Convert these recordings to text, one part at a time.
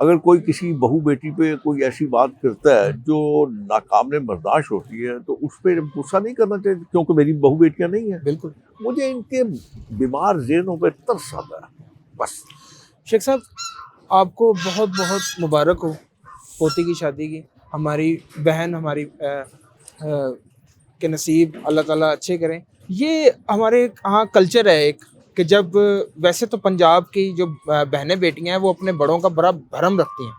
اگر کوئی کسی بہو بیٹی پہ کوئی ایسی بات کرتا ہے جو ناقابل برداشت ہوتی ہے تو اس پہ غصہ نہیں کرنا چاہیے، کیونکہ میری بہو بیٹیاں نہیں ہیں. بالکل. مجھے ان کے بیمار ذہنوں پہ ترس آتا ہے بس. شیخ صاحب آپ کو بہت بہت مبارک ہو پوتی کی شادی کی. ہماری بہن ہماری کے نصیب اللہ تعالیٰ اچھے کریں. یہ ہمارے ہاں کلچر ہے ایک کہ جب ویسے تو پنجاب کی جو بہنیں بیٹیاں ہیں وہ اپنے بڑوں کا بڑا بھرم رکھتی ہیں.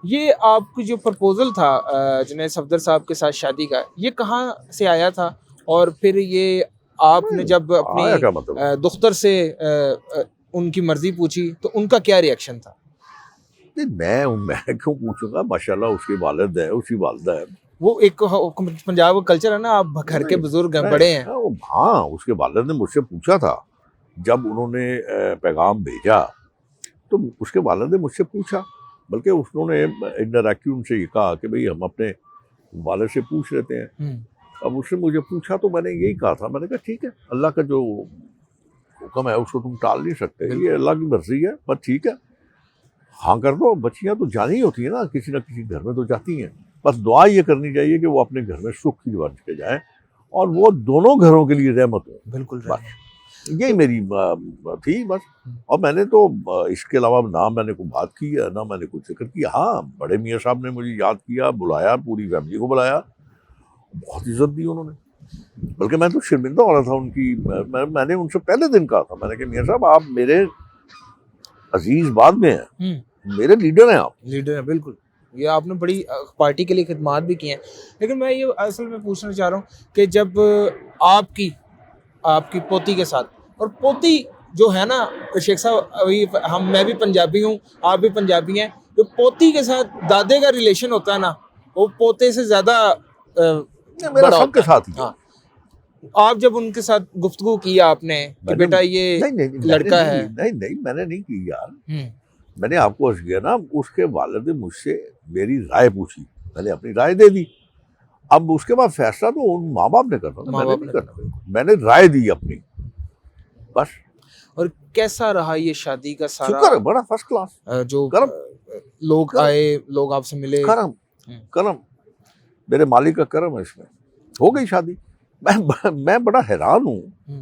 یہ آپ کی جو پرپوزل تھا جنید صفدر صاحب کے ساتھ شادی کا، یہ کہاں سے آیا تھا؟ اور پھر یہ آپ نے جب اپنی دختر سے ان کی مرضی پوچھی تو ان کا کیا ری ایکشن تھا؟ میں کیوں پوچھوں گا، ماشاءاللہ اس کے والد ہے، اس کی والدہ ہے. وہ ایک پنجاب کا کلچر ہے نا، آپ گھر کے بزرگ ہیں، بڑے ہیں. ہاں اس کے والد نے مجھ سے پوچھا تھا جب انہوں نے پیغام بھیجا تو اس کے والد نے مجھ سے پوچھا، بلکہ انہوں نے انڈائریکٹلی ان سے یہ کہا کہ بھئی ہم اپنے والد سے پوچھ لیتے ہیں. اب اس نے مجھے پوچھا تو میں نے یہی کہا تھا، میں نے کہا ٹھیک ہے، اللہ کا جو حکم ہے اس کو تم ٹال نہیں سکتے، یہ اللہ کی مرضی ہے، بس ٹھیک ہے ہاں کر دو. بچیاں تو جانی ہوتی ہیں نا، کسی نہ کسی گھر میں تو جاتی ہیں. بس دعا یہ کرنی چاہیے کہ وہ اپنے گھر میں سکھ کی بن کے جائیں اور وہ دونوں گھروں کے لیے رحمت ہو. بالکل بس یہی میری تھی بس. اور میں نے تو اس کے علاوہ نہ میں نے کوئی بات کی ہے نہ میں نے کوئی ذکر کیا. ہاں بڑے میاں صاحب نے مجھے یاد کیا، بلایا، پوری فیملی کو بلایا، بہت عزت دی انہوں نے. بلکہ میں تو شرمندہ ہو رہا تھا ان کی. میں نے ان سے پہلے دن کہا تھا، میں نے کہا میاں صاحب آپ میرے عزیز بعد میں ہیں، میرے لیڈر ہیں، آپ لیڈر ہیں. بالکل، یہ آپ نے بڑی پارٹی کے لیے خدمات بھی کی ہیں. لیکن میں یہ اصل میں پوچھنا چاہ رہا ہوں کہ جب آپ کی پوتی کے ساتھ، اور پوتی جو ہے نا شیخ صاحب، میں بھی پنجابی ہوں، آپ بھی پنجابی ہیں، جو پوتی کے ساتھ دادے کا ریلیشن ہوتا ہے نا وہ پوتے سے زیادہ میرا سب کے ساتھ ہی. ہاں آپ جب ان کے ساتھ گفتگو کیا آپ نے کہ بیٹا یہ لڑکا ہے؟ نہیں میں نے نہیں کی یار. میں نے آپ کو عرض کیا نا، اس کے والد نے مجھ سے میری رائے پوچھی، میں نے اپنی رائے دے دی. اب اس کے بعد فیصلہ تو ان ماں باپ نے کرنا تھا، میں نے نہیں کرنا. میں نے رائے دی اپنی بس. اور کیسا رہا یہ شادی کا سارا؟ شکر ہے، بڑا فرسٹ کلاس. جو لوگ آئے، لوگ آپ سے ملے، کرم میرے مالک کا کرم ہے. اس میں ہو گئی شادی. میں بڑا حیران ہوں،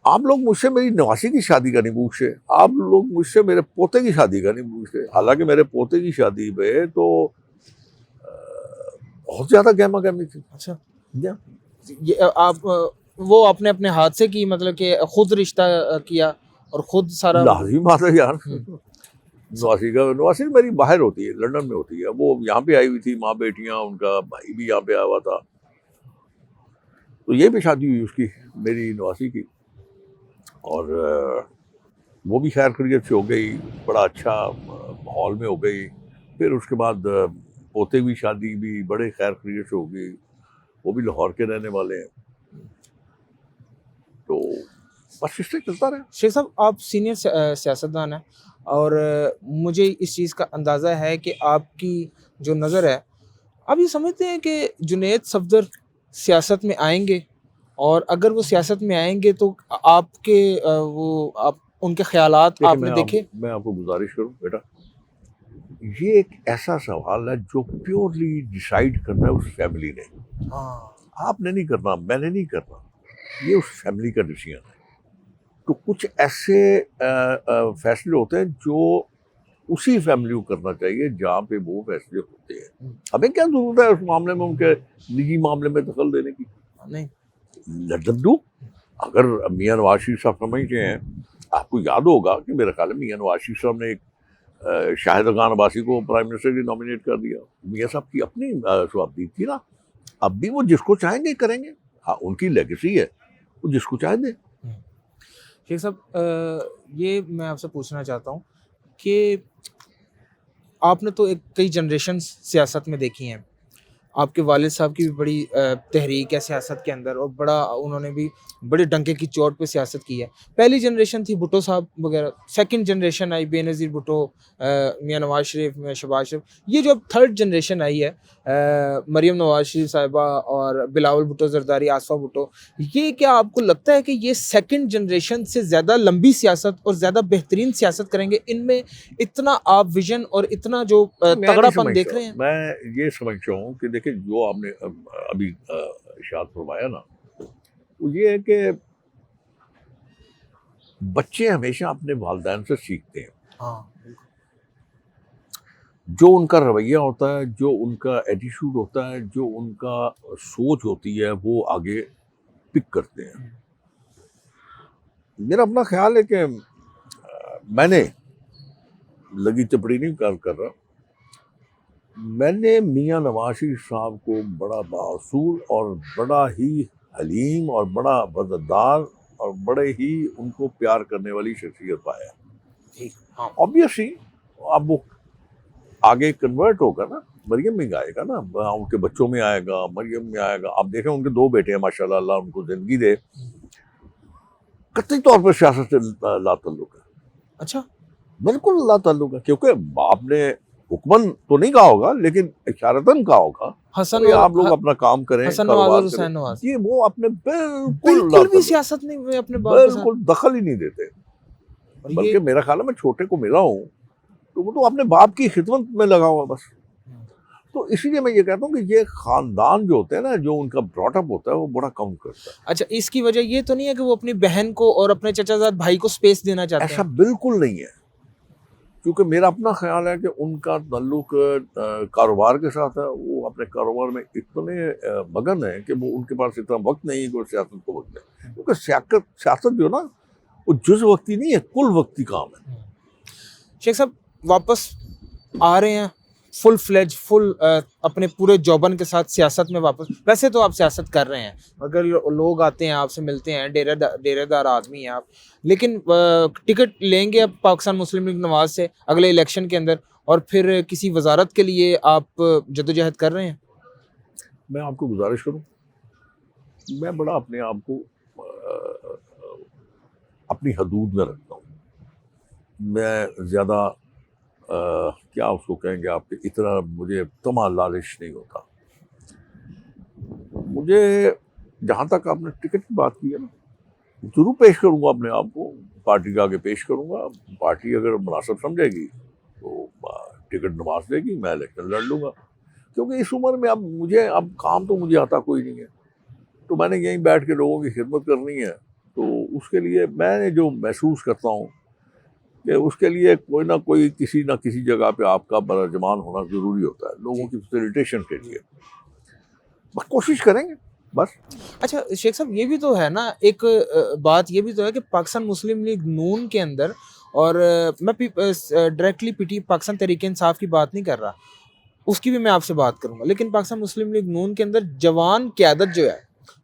آپ لوگ مجھ سے میری نواسی کی شادی کا نہیں پوچھتے، آپ لوگ مجھ سے میرے پوتے کی شادی کا نہیں پوچھتے. حالانکہ میرے پوتے کی شادی پہ تو بہت زیادہ گہما گہمی تھی. اچھا، آپ وہ اپنے اپنے ہاتھ سے کی، مطلب کہ خود رشتہ کیا اور خود سارا؟ لازم بات ہے یار. نواسی میری باہر ہوتی ہے، لندن میں ہوتی ہے. وہ یہاں پہ آئی ہوئی تھی، ماں بیٹیاں، ان کا بھائی بھی یہاں پہ آیا ہوا تھا. تو یہ بھی شادی ہوئی اس کی، میری نواسی کی. اور وہ بھی خیر خیریت سے ہو گئی، بڑا اچھا ماحول میں ہو گئی. پھر اس کے بعد پوتے کی شادی بھی بڑے خیر خیریت سے ہو گئی. وہ بھی لاہور کے رہنے والے ہیں. تو بس اس سے چلتا رہا. شیخ صاحب آپ سینئر سیاستدان ہیں اور مجھے اس چیز کا اندازہ ہے کہ آپ کی جو نظر ہے، آپ یہ سمجھتے ہیں کہ جنید صفدر سیاست میں آئیں گے؟ اور اگر وہ سیاست میں آئیں گے تو آپ کے آپ ان کے خیالات آپ نے دیکھے؟ میں آپ کو گزارش کروں بیٹا، یہ ایک ایسا سوال ہے جو پیورلی ڈیسائیڈ کرنا ہے اس فیملی نے. آپ نے نہیں کرنا، میں نے نہیں کرنا، یہ اس فیملی کا ڈیسیژن ہے. تو کچھ ایسے فیصلے ہوتے ہیں جو اسی فیملی کو کرنا چاہیے جہاں پہ وہ فیصلے ہوتے ہیں. ہمیں کیا ضرورت ہے اس معاملے میں ان کے نجی معاملے میں دخل دینے کی؟ نہیں. لڈو اگر میاں نواز شریف صاحب سمجھتے ہیں، آپ کو یاد ہوگا کہ میرے خیال میں میاں نواز شریف صاحب نے ایک شاہد خان عباسی کو پرائم منسٹر کی نامینیٹ کر دیا. میاں صاحب کی اپنی شہادت تھی نا. اب بھی وہ جس کو چاہیں گے کریں گے. ہاں ان کی لیگیسی ہے، وہ جس کو چاہیں دیں. شیخ صاحب یہ میں آپ سے پوچھنا چاہتا ہوں کہ آپ نے تو کئی جنریشنز سیاست میں دیکھی ہیں، آپ کے والد صاحب کی بھی بڑی تحریک ہے سیاست کے اندر، اور بڑا انہوں نے بھی بڑے ڈنکے کی چوٹ پہ سیاست کی ہے. پہلی جنریشن تھی بھٹو صاحب وغیرہ، سیکنڈ جنریشن آئی بے نظیر بھٹو، میاں نواز شریف، میاں شہباز شریف. یہ جو اب تھرڈ جنریشن آئی ہے، مریم نواز شریف صاحبہ اور بلاول بھٹو زرداری، آصفہ بھٹو، یہ کیا آپ کو لگتا ہے کہ یہ سیکنڈ جنریشن سے زیادہ لمبی سیاست اور زیادہ بہترین سیاست کریں گے؟ ان میں اتنا آپ ویژن اور اتنا جو تگڑا پن دیکھ رہے ہیں؟ میں یہ سمجھتا ہوں کہ دیکھیں جو آپ نے ابھی ارشاد فرمایا نا، وہ یہ ہے کہ بچے ہمیشہ اپنے والدین سے سیکھتے ہیں. ہاں، جو ان کا رویہ ہوتا ہے، جو ان کا ایٹیٹیوڈ ہوتا ہے، جو ان کا سوچ ہوتی ہے، وہ آگے پک کرتے ہیں. میرا اپنا خیال ہے کہ میں نے لگی چپڑی نہیں کر رہا، میں نے میاں نواز شریف صاحب کو بڑا بااصول اور بڑا ہی حلیم اور بڑا وفادار اور بڑے ہی ان کو پیار کرنے والی شخصیت پایا. آبویسلی اب وہ آگے کنورٹ ہوگا نا، مریم میں آئے گا نا، ان کے بچوں میں آئے گا، مریم میں آئے گا. آپ دیکھیں ان کے 2 بیٹے ہیں، ماشاءاللہ، اللہ ان کو زندگی دے، قطعی طور پر سیاست سے لا تعلق ہے. اچھا، بالکل لا تعلق ہے، کیونکہ باپ نے حکمن تو نہیں کہا ہوگا لیکن اشارتاً کہا ہوگا کہ آپ لوگ اپنا کام کریں، حسن نواز اور کاروبار حسین کریں. نواز یہ وہ اپنے بالکل بھی سیاست نہیں ہوئے اپنے باپ کے ساتھ، بالکل دخل ہی نہیں دیتے. اور بلکہ میرا خیال ہے میں چھوٹے کو ملا ہوں تو وہ تو اپنے باپ کی خدمت میں لگا ہوا بس. تو اسی لیے میں یہ کہتا ہوں کہ یہ خاندان جو ہوتے ہیں نا، جو ان کا براٹ اپ ہوتا ہے، وہ بڑا کاؤنٹ کرتا ہے. اچھا، اس کی وجہ یہ تو نہیں ہے کہ وہ اپنی بہن کو اور اپنے چچا زاد بھائی کو سپیس دینا چاہتے ہیں؟ ایسا بالکل نہیں ہے، کیونکہ میرا اپنا خیال ہے کہ ان کا تعلق کاروبار کے ساتھ ہے. وہ اپنے کاروبار میں اتنے مگن ہیں کہ وہ ان کے پاس اتنا وقت نہیں ہے کہ وہ سیاست کو وقت دیں. کیونکہ سیاست جو ہے نا، وہ جز وقتی نہیں ہے، کل وقتی کام ہے. شیخ صاحب واپس آ رہے ہیں فل فلیج اپنے پورے جوبن کے ساتھ سیاست میں واپس. ویسے تو آپ سیاست کر رہے ہیں، اگر لوگ آتے ہیں آپ سے ملتے ہیں، ڈیرے دار آدمی ہیں آپ، لیکن ٹکٹ لیں گے اب پاکستان مسلم لیگ نواز سے اگلے الیکشن کے اندر، اور پھر کسی وزارت کے لیے آپ جدوجہد کر رہے ہیں؟ میں آپ کو گزارش کروں، میں بڑا اپنے آپ کو اپنی حدود میں رکھتا ہوں. میں زیادہ کیا اس کو کہیں گے آپ کے، اتنا مجھے طمع لالچ نہیں ہوتا. مجھے جہاں تک آپ نے ٹکٹ کی بات کی ہے نا، ضرور پیش کروں گا اپنے آپ کو، پارٹی کے آگے پیش کروں گا. پارٹی اگر مناسب سمجھے گی تو ٹکٹ نواز دے گی، میں الیکشن لڑ لوں گا. کیونکہ اس عمر میں اب کام تو مجھے آتا کوئی نہیں ہے، تو میں نے یہیں بیٹھ کے لوگوں کی خدمت کرنی ہے. تو اس کے لیے میں نے جو محسوس کرتا ہوں کہ اس کے لیے کوئی نہ کوئی کسی نہ کسی جگہ پہ آپ کا برجمان ہونا ضروری ہوتا ہے، لوگوں کی فیسیلیٹیشن کے لیے. بس کوشش کریں گے بس. اچھا شیخ صاحب، یہ بھی تو ہے نا، ایک بات یہ بھی تو ہے کہ پاکستان مسلم لیگ نون کے اندر، اور میں ڈائریکٹلی پاکستان تحریک انصاف کی بات نہیں کر رہا، اس کی بھی میں آپ سے بات کروں گا، لیکن پاکستان مسلم لیگ نون کے اندر جوان قیادت جو ہے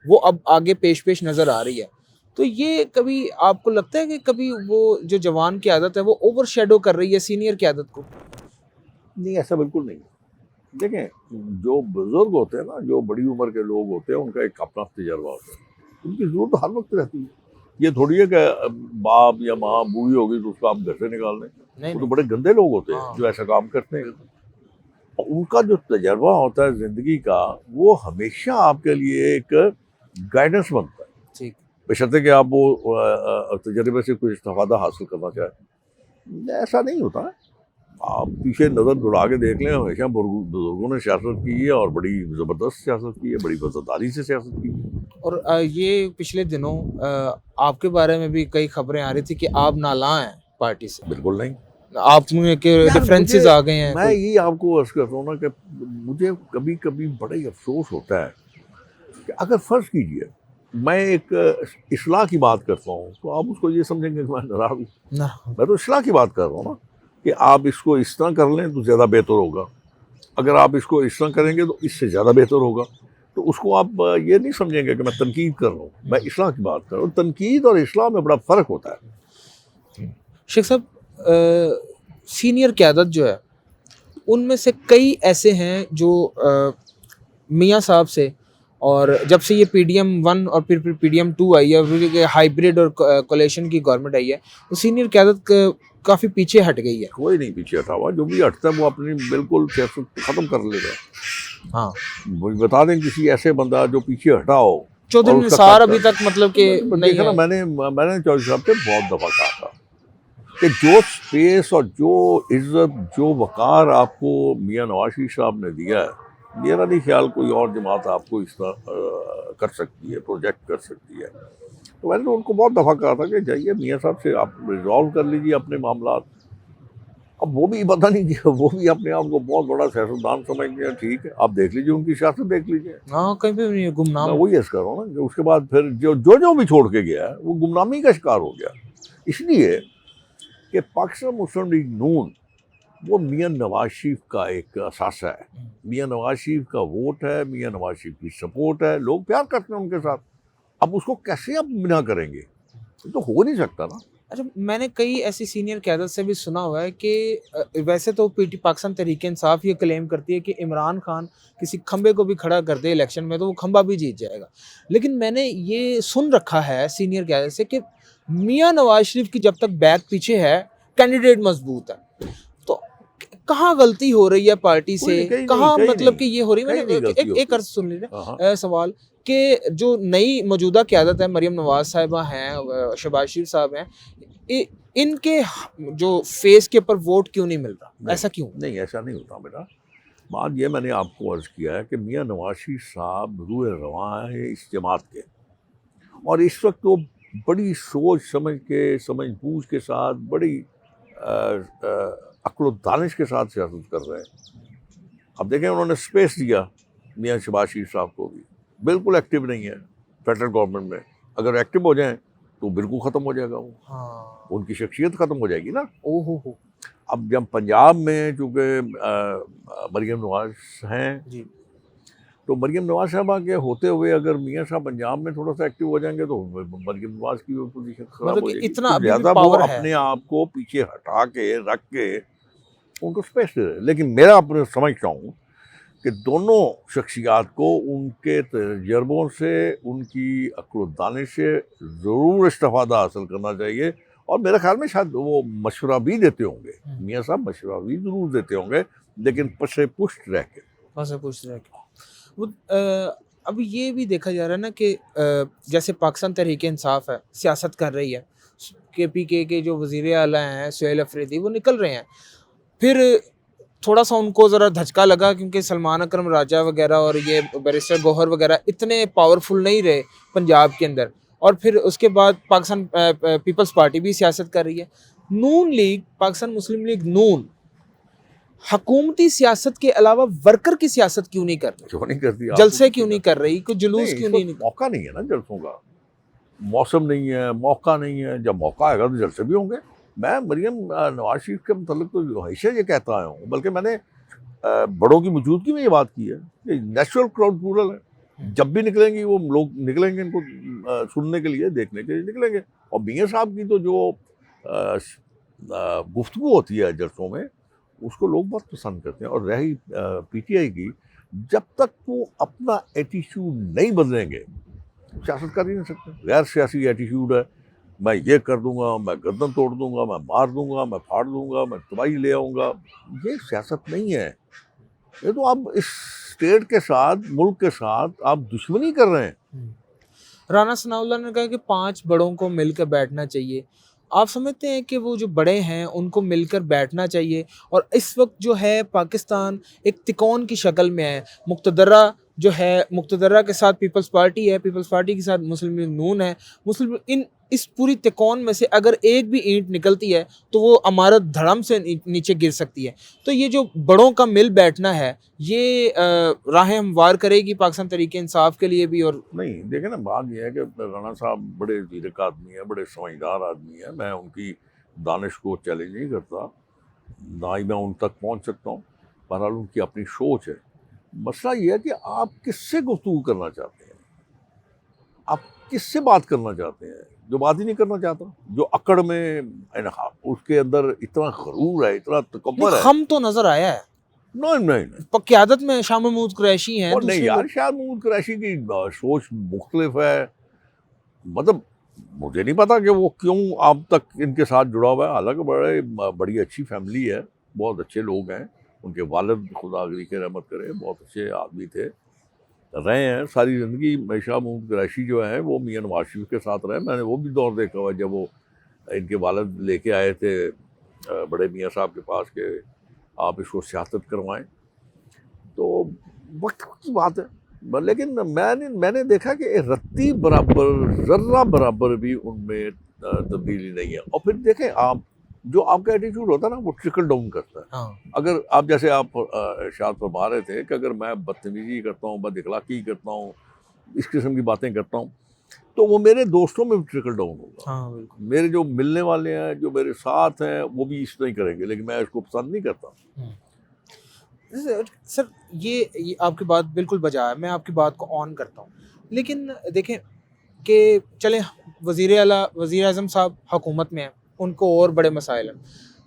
وہ اب آگے پیش نظر آ رہی ہے. تو یہ کبھی آپ کو لگتا ہے کہ کبھی وہ جو جوان قیادت ہے وہ اوور شیڈو کر رہی ہے سینئر قیادت کو؟ نہیں، ایسا بالکل نہیں. دیکھیں، جو بزرگ ہوتے ہیں نا، جو بڑی عمر کے لوگ ہوتے ہیں، ان کا ایک اپنا تجربہ ہوتا ہے، ان کی ضرورت ہر وقت رہتی ہے. یہ تھوڑی ہے کہ باپ یا ماں بوڑھی ہوگی تو اس کو آپ گھر سے نکال دیں. وہ تو بڑے گندے لوگ ہوتے ہیں جو ایسا کام کرتے ہیں. ان کا جو تجربہ ہوتا ہے زندگی کا، وہ ہمیشہ آپ کے لیے ایک گائیڈنس بنتا ہے، بشرطے کہ آپ وہ تجربے سے کچھ استفادہ حاصل کرنا چاہیں. ایسا نہیں ہوتا ہے. آپ پیچھے نظر دوڑا کے دیکھ لیں، ہمیشہ بزرگوں نے سیاست کی ہے اور بڑی زبردست سیاست کی ہے، بڑی وفاداری سے سیاست کی ہے. اور یہ پچھلے دنوں آپ کے بارے میں بھی کئی خبریں آ رہی تھی کہ آپ نالاں ہیں پارٹی سے. بالکل نہیں، آپ میں ڈفرینسز آ گئے ہیں. میں یہی آپ کو عرض کرتا ہوں نا کہ مجھے کبھی کبھی بڑا ہی افسوس ہوتا ہے کہ اگر فرض کیجئے میں ایک اصلاح کی بات کرتا ہوں تو آپ اس کو یہ سمجھیں گے کہ میں ناراض ہوں. میں تو اصلاح کی بات کر رہا ہوں نا، کہ آپ اس کو اس طرح کر لیں تو زیادہ بہتر ہوگا، اگر آپ اس کو اس طرح کریں گے تو اس سے زیادہ بہتر ہوگا. تو اس کو آپ یہ نہیں سمجھیں گے کہ میں تنقید کر رہا ہوں، میں اصلاح کی بات کر رہا ہوں. تنقید اور اصلاح میں بڑا فرق ہوتا ہے. شیخ صاحب، سینئر قیادت جو ہے ان میں سے کئی ایسے ہیں جو میاں صاحب سے، اور جب سے یہ PDM-1 اور پھر PDM-2 آئی ہے، پھر ہائیبریڈ اور کولیشن کی گورنمنٹ آئی ہے، وہ سینئر قیادت کافی پیچھے ہٹ گئی ہے. کوئی نہیں پیچھے ہٹا ہوا، جو بھی ہٹتا ہے وہ اپنی بالکل سیاست ختم کر لے گا. ہاں، مجھے بتا دیں کسی ایسے بندہ جو پیچھے ہٹا ہو. چودھری اور اس کا نثار خط- ابھی تک مطلب کہ نہیں دیکھا نا، ہے. میں نے چودھری صاحب سے بہت دفعہ کہا تھا کہ جو سپیس اور جو عزت، جو وقار آپ کو میاں نواز شریف صاحب نے دیا ہے، میرا نہیں خیال کوئی اور جماعت آپ کو اس طرح کر سکتی ہے، پروجیکٹ کر سکتی ہے. تو میں نے ان کو بہت دفعہ کہا تھا کہ جائیے میاں صاحب سے آپ ریزالو کر لیجیے اپنے معاملات. اب وہ بھی پتہ نہیں کہ وہ بھی اپنے آپ کو بہت بڑا سیاستدان سمجھتے ہیں. ٹھیک ہے، آپ دیکھ لیجیے ان کی سیاست دیکھ لیجیے. ہاں، کہیں پہ بھی نہیں، گمنام. میں وہی عرض کر رہا ہوں نا کہ اس کے بعد پھر جو بھی چھوڑ کے گیا ہے وہ گمنامی کا شکار ہو گیا. اس لیے کہ پاکستان مسلم لیگ نون وہ میاں نواز شریف کا ایک اثاثہ ہے. میاں نواز شریف کا ووٹ ہے، میاں نواز شریف کی سپورٹ ہے، لوگ پیار کرتے ہیں ان کے ساتھ. اب اس کو کیسے اب بنا کریں گے؟ یہ تو ہو نہیں سکتا نا. اچھا، میں نے کئی ایسی سینئر قیادت سے بھی سنا ہوا ہے کہ ویسے تو پاکستان تحریک انصاف یہ کلیم کرتی ہے کہ عمران خان کسی کھمبے کو بھی کھڑا کر دے الیکشن میں تو وہ کھمبا بھی جیت جائے گا. لیکن میں نے یہ سن رکھا ہے سینئر قیادت سے کہ میاں نواز شریف کی جب تک بیک پیچھے ہے، کینڈیڈیٹ مضبوط ہے. تو کہاں غلطی ہو رہی ہے پارٹی سے، کہاں مطلب کہ یہ ہو رہی ہے؟ میں نے ایک عرض سن لیجیے سوال کہ جو نئی موجودہ قیادت ہے، مریم نواز صاحبہ ہیں، شہباز شریف صاحب ہیں، ان کے جو فیس کے اوپر ووٹ کیوں نہیں مل رہا؟ ایسا کیوں؟ نہیں، ایسا نہیں ہوتا بیٹا. بات یہ میں نے آپ کو عرض کیا ہے کہ میاں نواز شریف صاحب روح رواں ہیں اس جماعت کے، اور اس وقت وہ بڑی سوچ سمجھ بوجھ کے ساتھ، بڑی عقل و دانش کے ساتھ سیاست کر رہے ہیں. اب دیکھیں انہوں نے سپیس دیا میاں شہباز شریف صاحب کو بھی. بالکل ایکٹیو نہیں ہے فیڈرل گورنمنٹ میں. اگر ایکٹیو ہو جائیں تو بالکل ختم ہو جائے گا وہ. ان کی شخصیت ختم ہو جائے گی نا. اب جب پنجاب میں چونکہ مریم نواز ہیں جی، تو مریم نواز صاحبہ کے ہوتے ہوئے اگر میاں صاحب پنجاب میں تھوڑا سا ایکٹیو ہو جائیں گے تو مریم نواز کی پوزیشن خراب ہو جائے گی. اتنا لہٰذا وہ اپنے آپ کو پیچھے ہٹا کے رکھ کے ان کو سپیس دے رہے. لیکن میرا اپنے سمجھتا ہوں کہ دونوں شخصیات کو ان کے تجربوں سے، ان کی عقل و دانش سے ضرور استفادہ حاصل کرنا چاہیے. اور میرے خیال میں شاید وہ مشورہ بھی دیتے ہوں گے، میاں صاحب مشورہ بھی ضرور دیتے ہوں گے، لیکن پس پشت رہ کے. اب یہ بھی دیکھا جا رہا ہے نا کہ جیسے پاکستان تحریک انصاف ہے، سیاست کر رہی ہے، KPK کے جو وزیر اعلیٰ ہیں سہیل افریدی وہ نکل رہے ہیں. پھر تھوڑا سا ان کو ذرا دھچکا لگا کیونکہ سلمان اکرم راجہ وغیرہ اور یہ بیرسٹر گوہر وغیرہ اتنے پاورفل نہیں رہے پنجاب کے اندر. اور پھر اس کے بعد پاکستان پیپلز پارٹی بھی سیاست کر رہی ہے. نون لیگ، پاکستان مسلم لیگ نون، حکومتی سیاست کے علاوہ ورکر کی سیاست کیوں نہیں کر رہی؟ کیوں نہیں کرتی؟ جلسے کیوں نہیں کر رہی؟ کوئی جلوس کیوں نہیں؟ موقع نہیں ہے نا جلسوں کا، موسم نہیں ہے، موقع نہیں ہے. جب موقع آئے گا تو جلسے بھی ہوں گے. میں مریم نواز شریف کے متعلق تو ہمیشہ یہ کہتا آیا ہوں، بلکہ میں نے بڑوں کی موجودگی میں یہ بات کی ہے کہ نیچرل کراؤڈ پورل ہے. جب بھی نکلیں گی وہ لوگ نکلیں گے ان کو سننے کے لیے، دیکھنے کے لیے نکلیں گے. اور میاں صاحب کی تو جو گفتگو ہوتی ہے جلسوں میں، اس کو لوگ بہت پسند کرتے ہیں. اور رہی PTI کی، جب تک وہ اپنا ایٹیٹیوڈ نہیں بدلیں گے سیاست کر ہی نہیں سکتے. غیر سیاسی ایٹیٹیوڈ ہے، میں یہ کر دوں گا، میں گردن توڑ دوں گا، میں مار دوں گا، میں پھاڑ دوں گا، میں تباہی لے آؤں گا. یہ سیاست نہیں ہے. یہ تو آپ اس اسٹیٹ کے ساتھ، ملک کے ساتھ آپ دشمنی کر رہے ہیں. رانا ثناء اللہ نے کہا کہ 5 بڑوں کو مل کر بیٹھنا چاہیے. آپ سمجھتے ہیں کہ وہ جو بڑے ہیں ان کو مل کر بیٹھنا چاہیے؟ اور اس وقت جو ہے پاکستان ایک تکون کی شکل میں ہے. مقتدرہ جو ہے، مقتدرہ کے ساتھ پیپلز پارٹی ہے، پیپلز پارٹی کے ساتھ مسلم لیگ نون ہے. اس پوری تکون میں سے اگر ایک بھی اینٹ نکلتی ہے تو وہ عمارت دھڑم سے نیچے گر سکتی ہے. تو یہ جو بڑوں کا مل بیٹھنا ہے، یہ راہ ہموار کرے گی پاکستان تحریک انصاف کے لیے بھی. اور نہیں، دیکھیں نا، بات یہ ہے کہ رانا صاحب بڑے زیرک آدمی ہیں، بڑے سمجھدار آدمی ہیں. میں ان کی دانش کو چیلنج نہیں کرتا، نہ ہی میں ان تک پہنچ سکتا ہوں. بہرحال ان کی اپنی سوچ ہے. مسئلہ یہ ہے کہ آپ کس سے گفتگو کرنا چاہتے ہیں، آپ کس سے بات کرنا چاہتے ہیں. جو بات ہی نہیں کرنا چاہتا، جو اکڑ میں اس کے اندر اتنا غرور ہے، اتنا تکبر ہے. خم تو نظر آیا ہے. نہیں قیادت میں شاہ محمود قریشی ہیں. اور نہیں دوسرے یار، لوگ- شاہ محمود قریشی کی سوچ مختلف ہے. مطلب مجھے نہیں پتا کہ وہ کیوں اب تک ان کے ساتھ جڑا ہوا ہے. حالانکہ بڑی اچھی فیملی ہے، بہت اچھے لوگ ہیں. ان کے والد خدا اگلی کے رحمت کرے بہت اچھے آدمی تھے، رہے ہیں ساری زندگی. شاہ محمود قریشی جو ہیں وہ میاں نواز شریف کے ساتھ رہے. میں نے وہ بھی دور دیکھا ہوا جب وہ ان کے والد لے کے آئے تھے بڑے میاں صاحب کے پاس کہ آپ اس کو سیاست کروائیں. تو وقت کی بات ہے. لیکن میں نے دیکھا کہ رتی برابر، ذرہ برابر بھی ان میں تبدیلی نہیں ہے. اور پھر دیکھیں آپ، جو آپ کا ایٹیٹیوڈ ہوتا ہے نا وہ ٹرکل ڈاؤن کرتا ہے. ہاں اگر آپ جیسے آپ ارشاد فرما رہے تھے کہ اگر میں بدتمیزی کرتا ہوں، بد اخلاقی کرتا ہوں، اس قسم کی باتیں کرتا ہوں، تو وہ میرے دوستوں میں بھی ٹرکل ڈاؤن ہوگا. ہاں بالکل. میرے جو ملنے والے ہیں، جو میرے ساتھ ہیں، وہ بھی اس طرح ہی کریں گے. لیکن میں اس کو پسند نہیں کرتا. سر یہ آپ کی بات بالکل بجا ہے، میں آپ کی بات کو آن کرتا ہوں. لیکن دیکھیں کہ چلیں وزیر اعلیٰ، وزیر اعظم صاحب حکومت میں ہیں، ان کو اور بڑے مسائل ہیں.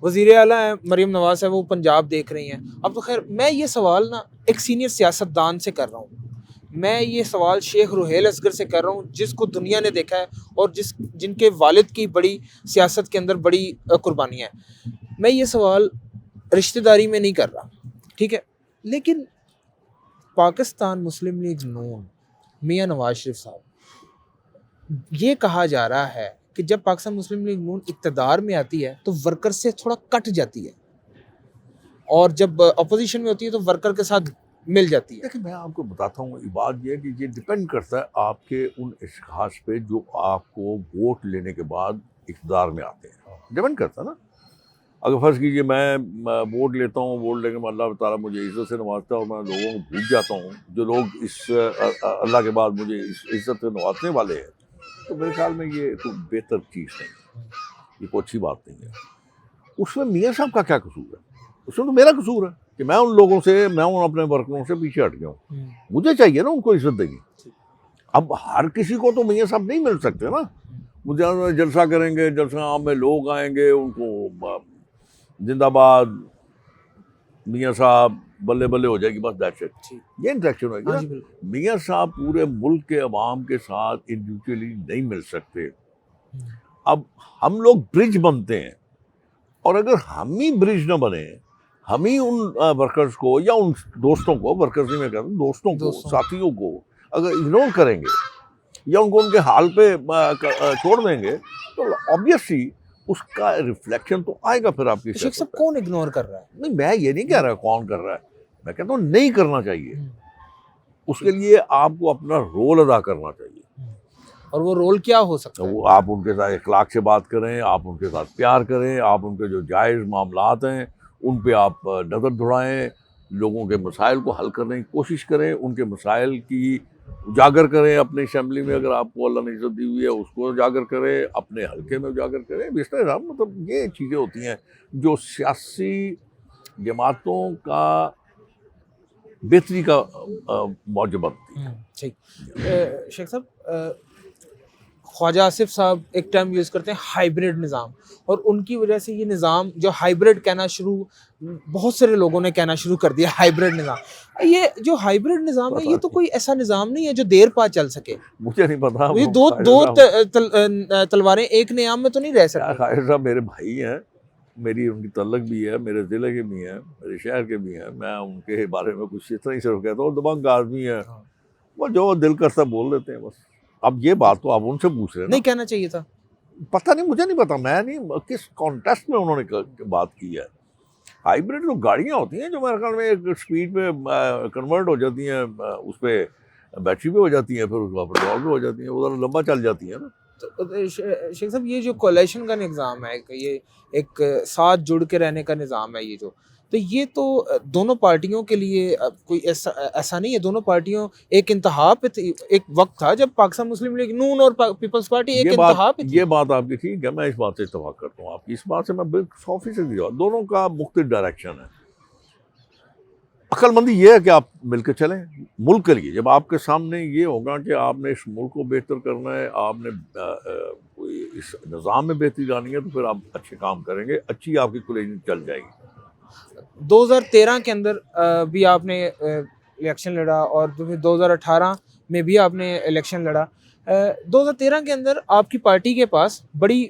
وزیر اعلیٰ ہیں مریم نواز ہے، وہ پنجاب دیکھ رہی ہیں. اب تو خیر میں یہ سوال نا ایک سینئر سیاستدان سے کر رہا ہوں. میں یہ سوال شیخ رحیل اصغر سے کر رہا ہوں، جس کو دنیا نے دیکھا ہے اور جن کے والد کی بڑی سیاست کے اندر بڑی قربانیاں ہیں. میں یہ سوال رشتہ داری میں نہیں کر رہا، ٹھیک ہے، لیکن پاکستان مسلم لیگ نون میاں نواز شریف صاحب، یہ کہا جا رہا ہے کہ جب پاکستان مسلم لیگ نون اقتدار میں آتی ہے تو ورکر سے تھوڑا کٹ جاتی ہے، اور جب اپوزیشن میں ہوتی ہے تو ورکر کے ساتھ مل جاتی ہے. دیکھیں میں آپ کو بتاتا ہوں، یہ بات یہ ہے کہ یہ ڈپینڈ کرتا ہے آپ کے ان اشخاص پہ جو آپ کو ووٹ لینے کے بعد اقتدار میں آتے ہیں. ڈپینڈ کرتا ہے نا. اگر فرض کیجئے میں ووٹ لیتا ہوں، ووٹ لے کے اللہ تعالیٰ مجھے عزت سے نوازتا ہے اور میں لوگوں کو بھول جاتا ہوں، جو لوگ اس اللہ کے بعد مجھے اس عزت سے نوازنے والے ہیں، تو میرے خیال میں یہ کوئی بہتر چیز نہیں ہے، یہ کوئی اچھی بات نہیں ہے. اس میں میاں صاحب کا کیا قصور ہے؟ اس میں تو میرا قصور ہے کہ میں ان لوگوں سے، میں ان اپنے ورکروں سے پیچھے ہٹ گیا ہوں. مجھے چاہیے نا ان کو عزت دینی. اب ہر کسی کو تو میاں صاحب نہیں مل سکتے نا. مجھے جلسہ کریں گے، جلسہ عام میں لوگ آئیں گے، ان کو زندہ باد میاں صاحب بلے بلے ہو جائے گی، بس دیٹس اٹ. یہ انٹریکشن ہوئے گی نا. میاں صاحب پورے ملک کے عوام کے ساتھ انڈیویجولی نہیں مل سکتے. اب ہم لوگ برج بنتے ہیں، اور اگر ہم ہی برج نہ بنے، ہم ہی ان ورکرز کو یا ان دوستوں کو، ورکرز نہیں میں کہتا ہوں، دوستوں کو، ساتھیوں کو اگر اگنور کریں گے یا ان کو ان کے حال پہ چھوڑ دیں گے، تو آبویسلی اس کا ریفلیکشن تو آئے گا پھر آپ کی شیخ سیاست صاحب پہ. کون اگنور کر رہا ہے؟ نہیں میں یہ نہیں کہہ رہا کون کر رہا ہے، میں کہتا ہوں نہیں کرنا چاہیے. اس کے لیے آپ کو اپنا رول ادا کرنا چاہیے. اور وہ رول کیا ہو سکتا ہے؟ وہ آپ ان کے ساتھ اخلاق سے بات کریں، آپ ان کے ساتھ پیار کریں، آپ ان کے جو جائز معاملات ہیں ان پہ آپ نظر دوڑائیں، لوگوں کے مسائل کو حل کرنے کی کوشش کریں، ان کے مسائل کی اجاگر کریں اپنی اسمبلی میں. اگر آپ کو اللہ نے عزت دی ہوئی ہے اس کو اجاگر کریں، اپنے حلقے میں اجاگر کریں. اس طرح مطلب یہ چیزیں ہوتی ہیں جو سیاسی جماعتوں کا بہتری کا موجب بنتی ہیں. ٹھیک. شیخ صاحب خواجہ آصف صاحب ایک ٹرم یوز کرتے ہیں ہائیبریڈ نظام، اور ان کی وجہ سے یہ نظام جو ہائیبریڈ کہنا بہت سارے لوگوں نے کہنا شروع کر دیا ہائیبریڈ نظام. یہ جو ہائیبریڈ نظام ہے یہ تو کوئی ایسا نظام نہیں ہے جو دیر پا چل سکے. مجھے نہیں پتا، یہ دو تلواریں ایک نیام میں تو نہیں رہ سکتی. خواجہ صاحب میرے بھائی ہیں، میری ان کی تعلق بھی ہے، میرے ضلع کے بھی ہیں، میرے شہر کے بھی ہیں. میں ان کے بارے میں کچھ اس طرح ہی صرف کہتا ہوں، دماغ کا آدمی ہے، وہ جو دل کرتا بول دیتے ہیں بس. اب یہ بات تو آپ ان سے پوچھ رہے ہیں. نہیں کہنا چاہیے تھا. پتہ نہیں، مجھے نہیں پتا، میں نہیں کس کانٹیسٹ میں انہوں نے بات کی ہے. ہائیبریڈ تو گاڑیاں ہوتی ہیں جو میرے خیال میں ایک اسپیڈ پہ کنورٹ ہو جاتی ہیں، اس پہ بیٹری پہ ہو جاتی ہیں، پھر اس کا پیٹرول پہ ہو جاتی ہیں، وہ ذرا لمبا چل جاتی ہیں نا. شیخ صاحب یہ جو کولیشن کا نظام ہے، یہ ایک ساتھ جڑ کے رہنے کا نظام ہے، یہ جو تو یہ تو دونوں پارٹیوں کے لیے کوئی ایسا نہیں ہے. دونوں پارٹیوں ایک انتہا پہ تھی، ایک وقت تھا جب پاکستان مسلم لیگ نون اور پیپلز پارٹی ایک انتہا پہ تھی. یہ بات آپ کی ٹھیک ہے، میں اس بات سے اتفاق کرتا ہوں. آپ کی اس بات سے میں بالکل 100% جواب. دونوں کا مختلف ڈائریکشن ہے. عقل مندی یہ ہے کہ آپ مل کے چلیں ملک کے لیے. جب آپ کے سامنے یہ ہوگا کہ آپ نے اس ملک کو بہتر کرنا ہے، آپ نے کوئی اس نظام میں بہتری لانی ہے، تو پھر آپ اچھے کام کریں گے، اچھی آپ کی کولیشن چل جائے گی. 2013 کے اندر بھی آپ نے الیکشن لڑا اور پھر 2018 میں بھی آپ نے الیکشن لڑا. 2013 کے اندر آپ کی پارٹی کے پاس بڑی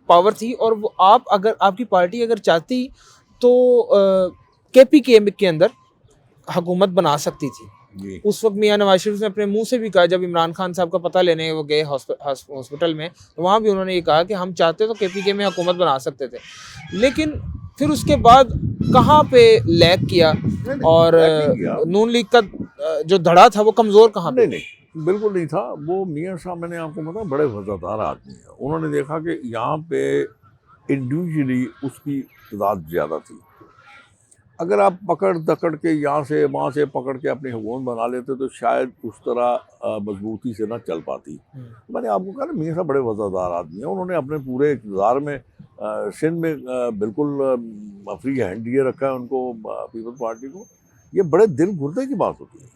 پاور تھی اور وہ آپ کی پارٹی اگر چاہتی تو KP کے اندر حکومت بنا سکتی تھی. اس وقت میاں نواز شریف نے اپنے منہ سے بھی کہا, جب عمران خان صاحب کا پتہ لینے وہ گئے ہاسپٹل میں, تو وہاں بھی انہوں نے یہ کہا کہ ہم چاہتے تو KPK میں حکومت بنا سکتے تھے. لیکن پھر اس کے بعد کہاں پہ لیک کیا اور نون لیگ کا جو دھڑا تھا وہ کمزور کہاں پہ؟ نہیں بالکل نہیں تھا. وہ میاں صاحب, میں نے آپ کو بتایا, بڑے وفادار آدمی ہیں. انہوں نے دیکھا کہ یہاں پہ انڈیویجلی اس کی تعداد زیادہ تھی. اگر آپ پکڑ دکڑ کے یہاں سے وہاں سے پکڑ کے اپنی حکومت بنا لیتے تو شاید اس طرح مضبوطی سے نہ چل پاتی. میں نے آپ کو کہا نا, میاں صاحب بڑے وفادار آدمی ہیں. انہوں نے اپنے پورے اقتدار میں سندھ میں بالکل فری ہینڈ دیے رکھا ہے ان کو, پیپلز پارٹی کو. یہ بڑے دل گردے کی بات ہوتی ہے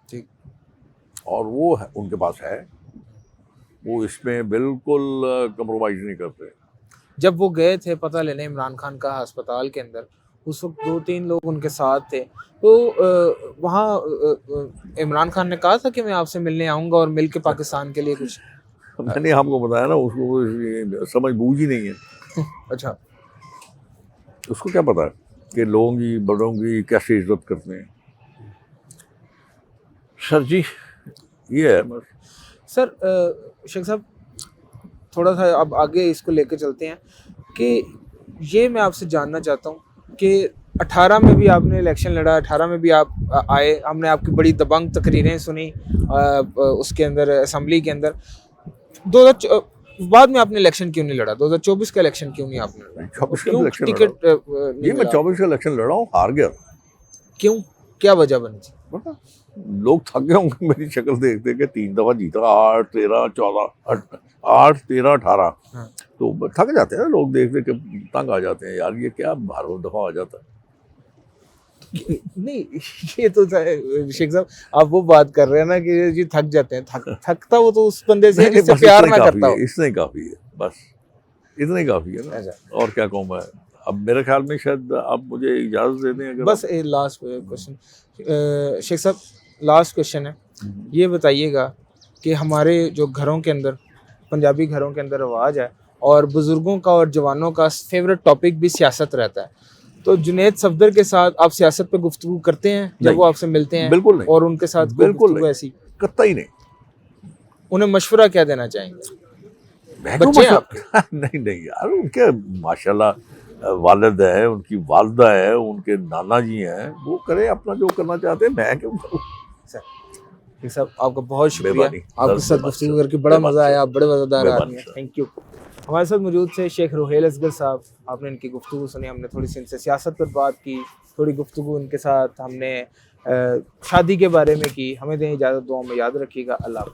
ٹھیک, اور وہ ان کے پاس ہے. وہ اس میں بالکل کمپرومائز نہیں کرتے. جب وہ گئے تھے پتہ لینے عمران خان کا ہسپتال کے اندر, اس وقت 2-3 لوگ ان کے ساتھ تھے, تو وہاں عمران خان نے کہا تھا کہ میں آپ سے ملنے آؤں گا اور مل کے پاکستان کے لیے کچھ. میں نے آپ کو بتایا نا, اس کو سمجھ بوجھ ہی نہیں ہے. اچھا, اس کو کیا پتا کہ لوگوں کی بڑوں کی کیسے عزت کرتے ہیں. سر جی یہ ہے بس. سر شیخ صاحب تھوڑا سا اب آگے اس کو لے کے چلتے ہیں کہ یہ میں آپ سے جاننا چاہتا ہوں کہ 18 میں بھی آپ نے الیکشن لڑا, 18 میں بھی آپ آئے, ہم نے آپ کی بڑی دبنگ تقریریں سنی اس کے اندر اسمبلی کے اندر. بعد میں آپ نے الیکشن کیوں نہیں لڑا؟ 2024 کا الیکشن کیوں نہیں آپ نے لڑا؟ 24 کا الیکشن ٹکٹ یہ میں 24 کا الیکشن لڑا ہوں, ہار گیا. کیوں, کیا وجہ بنی تھی؟ لوگ تھک گئے ہوں گے میری شکل دیکھتے کہ 3 دفعہ جیتا, 8, 13, 14, 8, 13, 18. تو تھک جاتے ہیں نا لوگ دیکھتے کہ تنگ آ جاتے ہیں, یار یہ کیا ہر دفعہ آ جاتا ہے. نہیں یہ تو شیخ صاحب آپ وہ بات کر رہے ہیں نا کہ جی تھک جاتے ہیں. تھکتا وہ تو اس بندے سے جس سے پیار نہ کرتا ہو. اس نہیں کافی ہے, بس اتنا ہی کافی ہے نا. اور کیا کہوں میں, اب میرے خیال میں شاید آپ مجھے اجازت دے دیں. بس لاسٹ کوشچن شیخ صاحب, لاسٹ کوشچن ہے, یہ بتائیے گا کہ ہمارے جو گھروں کے اندر, پنجابی گھروں کے اندر رواج ہے اور بزرگوں کا اور جوانوں کا فیوریٹ ٹاپک بھی سیاست رہتا ہے, تو جنید صفدر کے ساتھ آپ سیاست پہ گفتگو کرتے ہیں جب وہ آپ سے ملتے ہیں؟ بالکل نہیں. اور ان کے ساتھ بالکل ایسی قطعی نہیں. انہیں مشورہ کیا دینا چاہیں گے؟ بچے ہیں آپ کے؟ نہیں یار, ان کے ماشاءاللہ والد ہیں, ان کی والدہ ہے, ان کے نانا جی ہیں, وہ کریں اپنا جو کرنا چاہتے ہیں, میں کیوں کروں. صاحب آپ کا بہت شکریہ, آپ کے ساتھ گفتگو کر کے بڑا مزہ آیا, آپ بڑے وفادار آدمی ہیں, تھینک یو. ہمارے ساتھ موجود تھے شیخ روہیل اصغر صاحب. آپ نے ان کی گفتگو سنی, ہم نے تھوڑی سی ان سے سیاست پر بات کی, تھوڑی گفتگو ان کے ساتھ ہم نے شادی کے بارے میں کی. ہمیں دیں اجازت, دعاؤں میں یاد رکھیے گا. اللہ حافظ.